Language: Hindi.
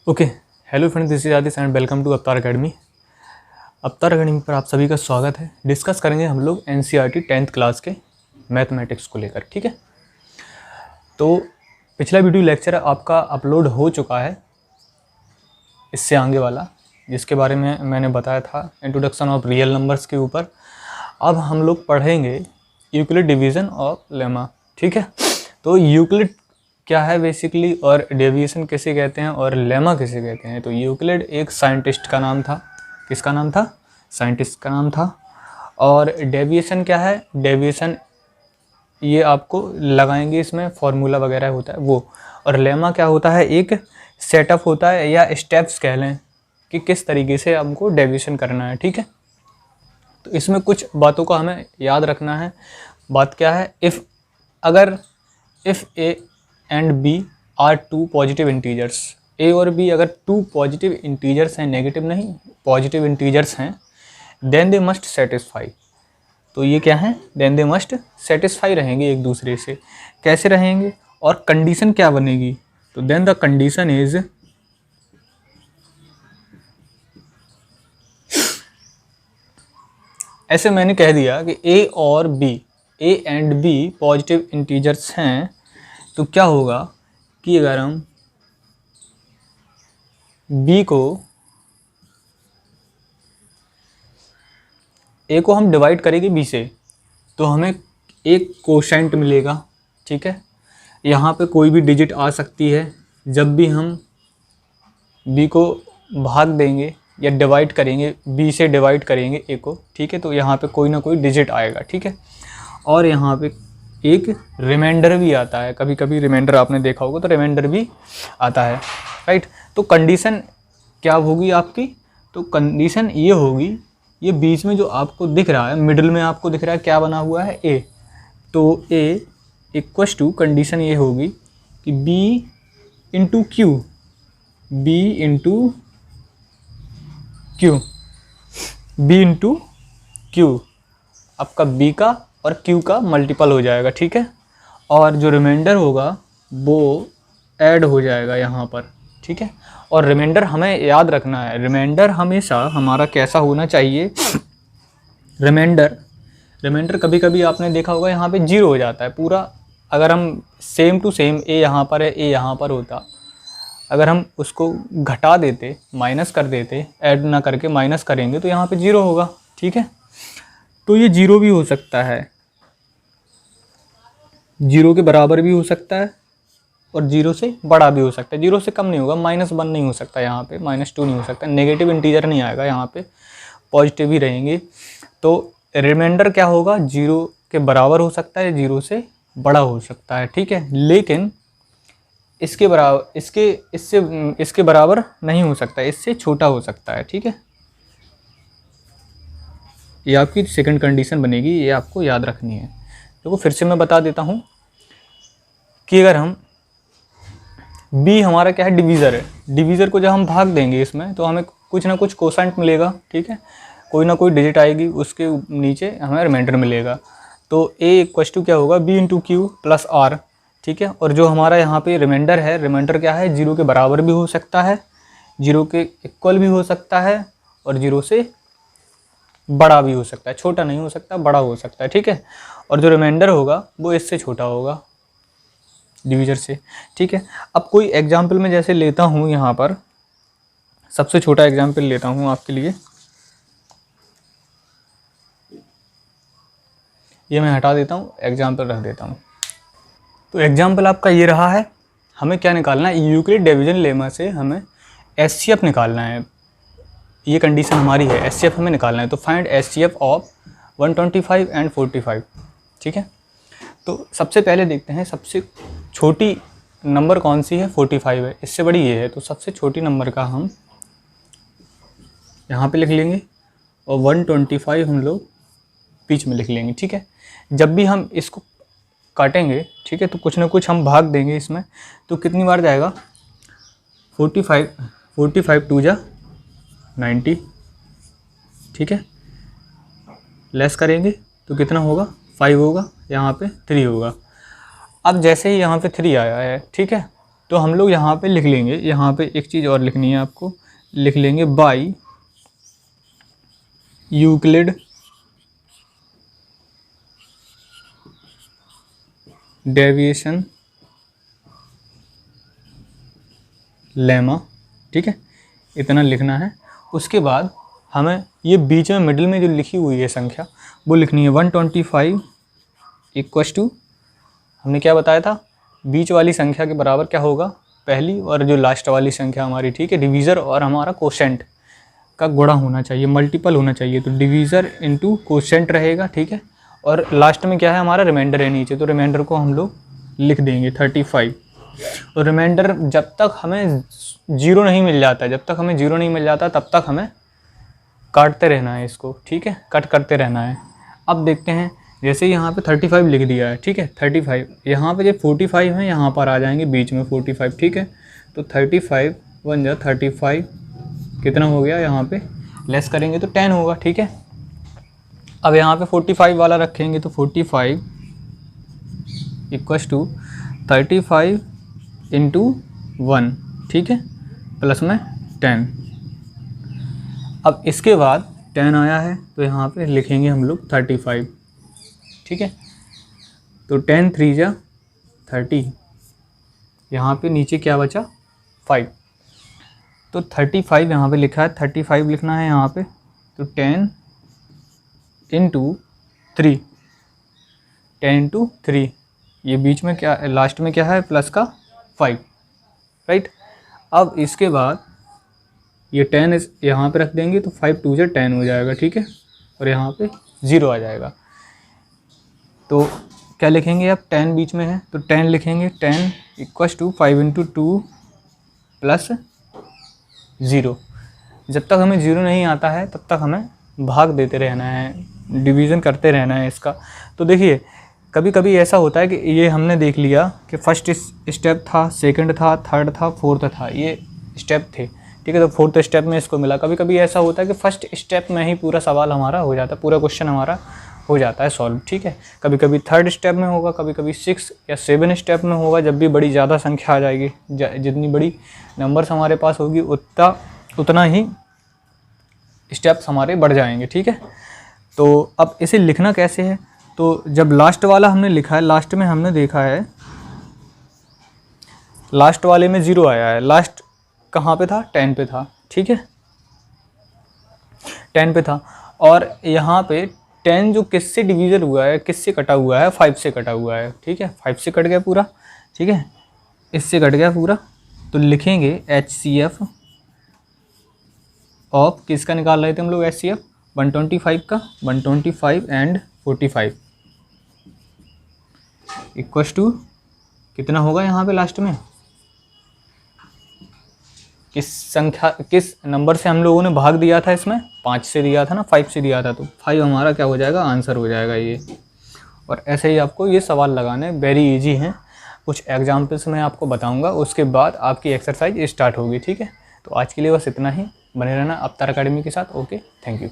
Okay, hello friends, this is Aadish and welcome to Avatar academy. Avatar academy पर आप सभी का स्वागत है। डिस्कस करेंगे हम लोग एनसीईआरटी 10th क्लास के मैथमेटिक्स को लेकर। ठीक है, तो पिछला वीडियो लेक्चर आपका अपलोड हो चुका है, इससे आगे वाला, जिसके बारे में मैंने बताया था इंट्रोडक्शन ऑफ रियल नंबर्स के ऊपर। अब हम लोग पढ़ेंगे यूक्लिड डिवीज़न ऑफ लेमा। ठीक है, तो यूक्लिड क्या है बेसिकली, और डेविएशन किसे कहते हैं, और लेमा किसे कहते हैं। तो यूक्लिड एक साइंटिस्ट का नाम था। किसका नाम था? साइंटिस्ट का नाम था। और डेविएशन क्या है? डेविएशन ये आपको लगाएंगे, इसमें फॉर्मूला वगैरह होता है वो। और लेमा क्या होता है? एक सेटअप होता है, या स्टेप्स कह लें कि किस तरीके से हमको डेविएशन करना है। ठीक है, तो इसमें कुछ बातों को हमें याद रखना है। बात क्या है? If A and B are two positive integers, A और बी अगर टू पॉजिटिव इंटीजर्स हैं, नेगेटिव नहीं, पॉजिटिव इंटीजर्स हैं, देन दे मस्ट सेटिस्फाई। तो ये क्या है? देन दे मस्ट सेटिस्फाई रहेंगे एक दूसरे से। कैसे रहेंगे और कंडीशन क्या बनेगी? तो देन द कंडीशन इज ऐसे मैंने कह दिया कि ए और B, A and B positive integers हैं, तो क्या होगा कि अगर हम b को a को हम डिवाइड करेंगे b से, तो हमें एक कोशेंट मिलेगा। ठीक है, यहाँ पे कोई भी डिजिट आ सकती है। जब भी हम b को भाग देंगे या डिवाइड करेंगे, b से डिवाइड करेंगे a को, ठीक है, तो यहाँ पे कोई ना कोई डिजिट आएगा। ठीक है, और यहाँ पे एक रिमाइंडर भी आता है। कभी कभी रिमाइंडर आपने देखा होगा, तो रिमाइंडर भी आता है, राइट। तो कंडीशन क्या होगी आपकी? तो कंडीशन ये होगी, ये बीच में जो आपको दिख रहा है, मिडिल में आपको दिख रहा है क्या बना हुआ है? ए। तो ए इक्वस टू, कंडीशन ये होगी कि B into Q, B into Q, B into Q, आपका बी का और q का मल्टीपल हो जाएगा। ठीक है, और जो रिमाइंडर होगा वो ऐड हो जाएगा यहाँ पर। ठीक है, और रिमाइंडर हमें याद रखना है, रिमाइंडर हमेशा हमारा कैसा होना चाहिए? रिमाइंडर कभी कभी आपने देखा होगा यहाँ पे 0 हो जाता है पूरा। अगर हम सेम टू सेम a यहाँ पर है, a यहाँ पर होता, अगर हम उसको घटा देते, माइनस कर देते, ऐड ना करके माइनस करेंगे, तो यहाँ पे 0 होगा। ठीक है, तो ये 0 भी हो सकता है, 0 के बराबर भी हो सकता है, और 0 से बड़ा भी हो सकता है। 0 से कम नहीं होगा, -1 नहीं हो सकता यहाँ पे, -2 नहीं हो सकता, नेगेटिव इंटीजर नहीं आएगा यहाँ पे, पॉजिटिव ही रहेंगे। तो रिमाइंडर क्या होगा? 0 के बराबर हो सकता है, 0 से बड़ा हो सकता है। ठीक है, लेकिन इसके बराबर नहीं हो सकता, इससे छोटा हो सकता है। ठीक है, ये आपकी सेकंड कंडीशन बनेगी, ये आपको याद रखनी है। देखो फिर से मैं बता देता हूँ कि अगर हम b हमारा क्या है? डिवीज़र है। डिवीज़र को जब हम भाग देंगे इसमें, तो हमें कुछ ना कुछ कोसेंट मिलेगा। ठीक है, कोई ना कोई डिजिट आएगी, उसके नीचे हमें रिमाइंडर मिलेगा। तो a इक्वस टू क्या होगा? b into Q plus r। ठीक है, और जो हमारा यहाँ पे रिमाइंडर है, रिमाइंडर क्या है? 0 के बराबर भी हो सकता है, 0 के इक्वल भी हो सकता है, और 0 से बड़ा भी हो सकता है। छोटा नहीं हो सकता, बड़ा हो सकता है। ठीक है, और जो रिमाइंडर होगा वो इससे छोटा होगा, डिवीज़र से। ठीक है, अब कोई एग्जाम्पल मैं जैसे लेता हूँ, यहाँ पर सबसे छोटा एग्जाम्पल लेता हूँ आपके लिए। ये मैं हटा देता हूँ, एग्जाम्पल रख देता हूँ। तो एग्जाम्पल आपका ये रहा है। हमें क्या निकालना है? यूक्लिड डिवीजन लेमा से हमें एचसीएफ निकालना है। ये कंडीशन हमारी है, एचसीएफ हमें निकालना है। तो फाइंड एचसीएफ ऑफ 125 एंड 45। ठीक है, तो सबसे पहले देखते हैं सबसे छोटी नंबर कौन सी है? 45 है, इससे बड़ी ये है। तो सबसे छोटी नंबर का हम यहाँ पे लिख लेंगे, और 125 हम लोग बीच में लिख लेंगे। ठीक है, जब भी हम इसको काटेंगे, ठीक है, तो कुछ ना कुछ हम भाग देंगे इसमें। तो कितनी बार जाएगा? 45 टू जा 90। ठीक है, लेस करेंगे तो कितना होगा? 5 होगा, यहाँ पे 3 होगा। अब जैसे ही यहाँ पे 3 आया है, ठीक है, तो हम लोग यहाँ पे लिख लेंगे, यहाँ पे एक चीज़ और लिखनी है आपको, लिख लेंगे बाई यूक्लिड डेविएशन लेमा, ठीक है, इतना लिखना है। उसके बाद हमें ये बीच में मिडिल में जो लिखी हुई है संख्या वो लिखनी है 125 इक्वस टू, हमने क्या बताया था, बीच वाली संख्या के बराबर क्या होगा, पहली और जो लास्ट वाली संख्या हमारी, ठीक है, डिवीज़र और हमारा कोशेंट का गुणा होना चाहिए, मल्टीपल होना चाहिए, तो डिवीज़र इंटू कोशेंट रहेगा, ठीक है। और लास्ट में क्या है हमारा, रिमाइंडर है नीचे, तो रिमाइंडर को हम लोग लिख देंगे 35। और रिमाइंडर जब तक हमें जीरो नहीं मिल जाता, जब तक हमें जीरो नहीं मिल जाता तब तक हमें काटते रहना है इसको, ठीक है, कट करते रहना है। अब देखते हैं, जैसे यहाँ पे 35 लिख दिया है, ठीक है, 35, यहाँ पे जो 45 है यहाँ पर आ जाएंगे बीच में 45, ठीक है। तो 35 बन जा 35 कितना हो गया, यहाँ पे लेस करेंगे तो 10 होगा, ठीक है। अब यहाँ पे 45 वाला रखेंगे तो 45 इक्वस टू 35 इंटू 1, ठीक है, प्लस में 10। अब इसके बाद 10 आया है तो यहाँ पे लिखेंगे हम लोग 35, ठीक है। तो 10 3 जा 30, यहाँ पे नीचे क्या बचा 5, तो 35 यहाँ पे लिखा है, 35 लिखना है यहाँ पे, तो 10 इंटू 3, 10 इंटू 3, ये बीच में क्या, लास्ट में क्या है प्लस का 5, राइट। अब इसके बाद ये 10 यहाँ पे रख देंगे तो 5 2 से 10 हो जाएगा, ठीक है, और यहाँ पे 0 आ जाएगा। तो क्या लिखेंगे, अब 10 बीच में है तो 10 लिखेंगे, 10 इक्वस टू 5 इंटू 2 प्लस 0। जब तक हमें 0 नहीं आता है तब तक हमें भाग देते रहना है, डिवीज़न करते रहना है इसका। तो देखिए कभी कभी ऐसा होता है कि ये हमने देख लिया कि फर्स्ट स्टेप था, सेकंड था, थर्ड था, फोर्थ था, ये स्टेप थे, ठीक है, तो फोर्थ स्टेप में इसको मिला। कभी कभी ऐसा होता है कि फर्स्ट स्टेप में ही पूरा सवाल हमारा हो जाता है, पूरा क्वेश्चन हमारा हो जाता है सॉल्व, ठीक है। कभी कभी थर्ड स्टेप में होगा, कभी कभी 6 या 7 स्टेप में होगा, जब भी बड़ी ज़्यादा संख्या आ जाएगी, जितनी बड़ी नंबर्स हमारे पास होगी उतना ही स्टेप्स हमारे बढ़ जाएंगे, ठीक है। तो अब इसे लिखना कैसे है, तो जब लास्ट वाला हमने लिखा है, लास्ट में हमने देखा है, लास्ट वाले में 0 आया है, लास्ट कहाँ पे था, 10 पे था, ठीक है, 10 पे था। और यहाँ पे 10 जो किससे डिवीज़र हुआ है, किससे कटा हुआ है, 5 से कटा हुआ है, ठीक है, 5 से कट गया पूरा, ठीक है, इससे कट गया पूरा। तो लिखेंगे HCF ऑफ, किसका निकाल रहे थे हम लोग, HCF 125 का, 125 एंड 45 इक्वस टू कितना होगा, यहाँ पे लास्ट में किस संख्या, किस नंबर से हम लोगों ने भाग दिया था, इसमें 5 से दिया था ना, 5 से दिया था, तो 5 हमारा क्या हो जाएगा, आंसर हो जाएगा ये। और ऐसे ही आपको ये सवाल लगाने वेरी इजी हैं, कुछ एग्जाम्पल्स मैं आपको बताऊंगा, उसके बाद आपकी एक्सरसाइज स्टार्ट होगी, ठीक है। तो आज के लिए बस इतना ही, बने रहना अवतार अकेडमी के साथ। Okay, thank you.